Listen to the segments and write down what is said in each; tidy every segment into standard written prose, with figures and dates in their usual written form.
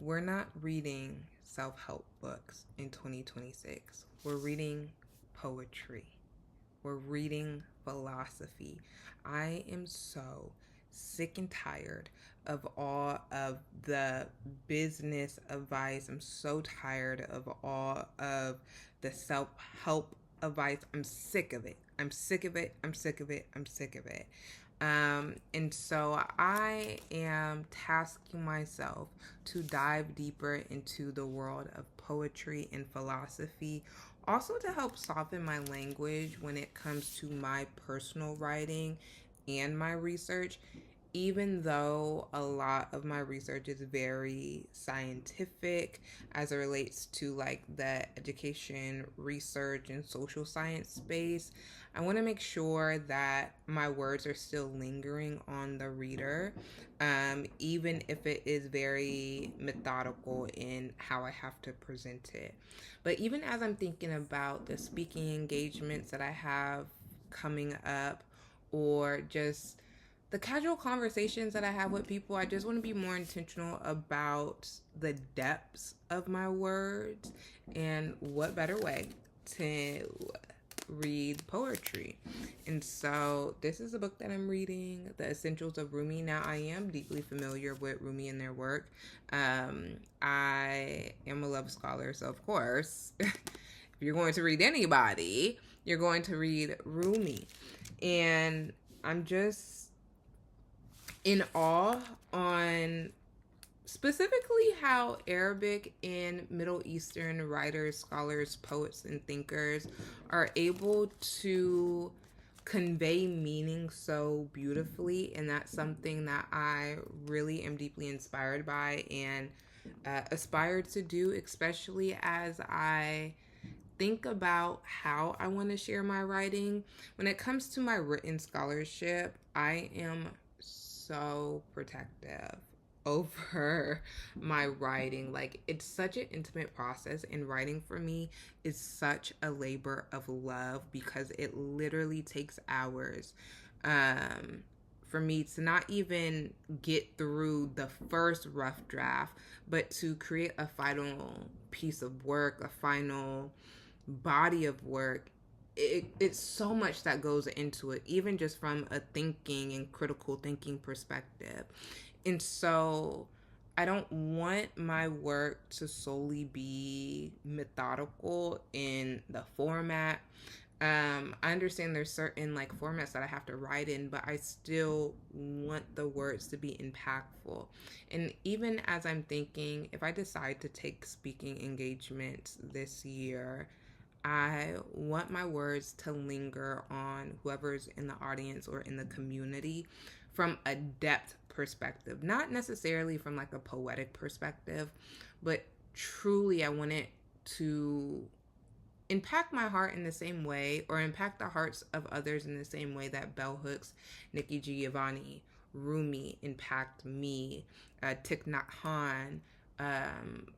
we're not reading self-help books in 2026. We're reading poetry. We're reading philosophy. I am so sick and tired of all of the business advice. I'm so tired of all of the self help advice. I'm sick of it. I'm sick of it. I'm sick of it. I'm sick of it. And so I am tasking myself to dive deeper into the world of poetry and philosophy, also to help soften my language when it comes to my personal writing and my research, even though a lot of my research is very scientific as it relates to like the education, research, and social science space. I want to make sure that my words are still lingering on the reader, even if it is very methodical in how I have to present it. But even as I'm thinking about the speaking engagements that I have coming up, or just the casual conversations that I have with people, I just want to be more intentional about the depths of my words. And what better way to read poetry? And so this is a book that I'm reading, The Essentials of Rumi. Now, I am deeply familiar with Rumi and their work. I am a love scholar, so of course, if you're going to read anybody, you're going to read Rumi. And I'm just in awe on specifically how Arabic and Middle Eastern writers, scholars, poets, and thinkers are able to convey meaning so beautifully. And that's something that I really am deeply inspired by and aspire to do, especially as I think about how I want to share my writing. When it comes to my written scholarship, I am so protective over my writing. Like, it's such an intimate process, and writing for me is such a labor of love because it literally takes hours for me to not even get through the first rough draft, but to create a final piece of work, a final body of work. It's so much that goes into it, even just from a thinking and critical thinking perspective. And so I don't want my work to solely be methodical in the format. I understand there's certain like formats that I have to write in, but I still want the words to be impactful. And even as I'm thinking, if I decide to take speaking engagements this year, I want my words to linger on whoever's in the audience or in the community from a depth perspective, not necessarily from like a poetic perspective, but truly I want it to impact my heart in the same way, or impact the hearts of others in the same way that bell hooks, Nikki Giovanni, Rumi impact me, Thich Nhat Hanh,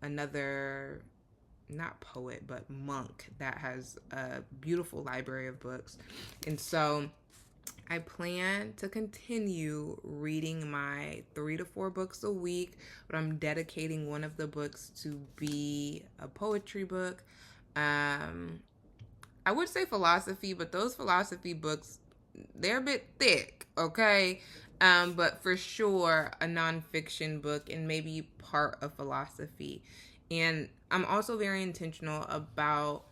another not poet but monk that has a beautiful library of books. And so I plan to continue reading my 3 to 4 books a week, but I'm dedicating one of the books to be a poetry book. I would say philosophy, but those philosophy books, they're a bit thick, okay? But for sure, a nonfiction book and maybe part of philosophy. And I'm also very intentional about,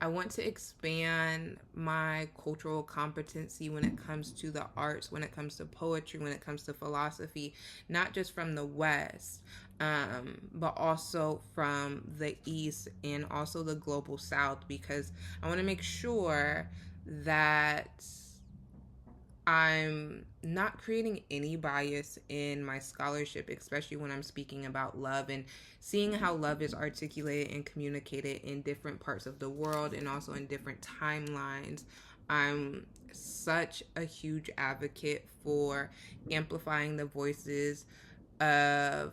I want to expand my cultural competency when it comes to the arts, when it comes to poetry, when it comes to philosophy, not just from the West, but also from the East and also the global South, because I want to make sure that I'm not creating any bias in my scholarship, especially when I'm speaking about love and seeing how love is articulated and communicated in different parts of the world and also in different timelines. I'm such a huge advocate for amplifying the voices of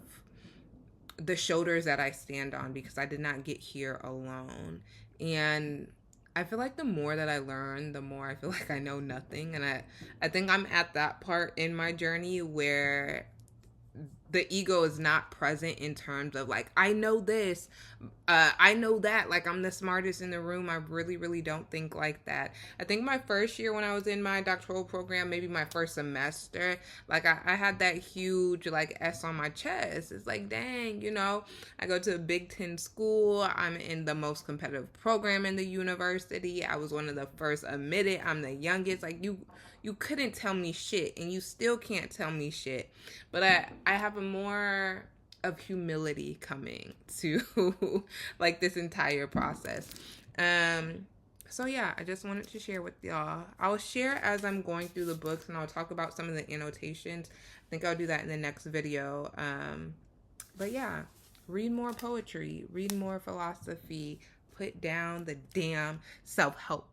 the shoulders that I stand on, because I did not get here alone. And I feel like the more that I learn, the more I feel like I know nothing. And I think I'm at that part in my journey where the ego is not present in terms of like, I know this, I know that, like I'm the smartest in the room. I really, really don't think like that. I think my first year when I was in my doctoral program, maybe my first semester, like I had that huge like S on my chest. It's like, dang, you know, I go to a Big Ten school. I'm in the most competitive program in the university. I was one of the first admitted. I'm the youngest. Like you couldn't tell me shit, and you still can't tell me shit. But I have a more of humility coming to like this entire process. So yeah, I just wanted to share with y'all. I'll share as I'm going through the books, and I'll talk about some of the annotations. I think I'll do that in the next video. But yeah, read more poetry, read more philosophy, put down the damn self-help.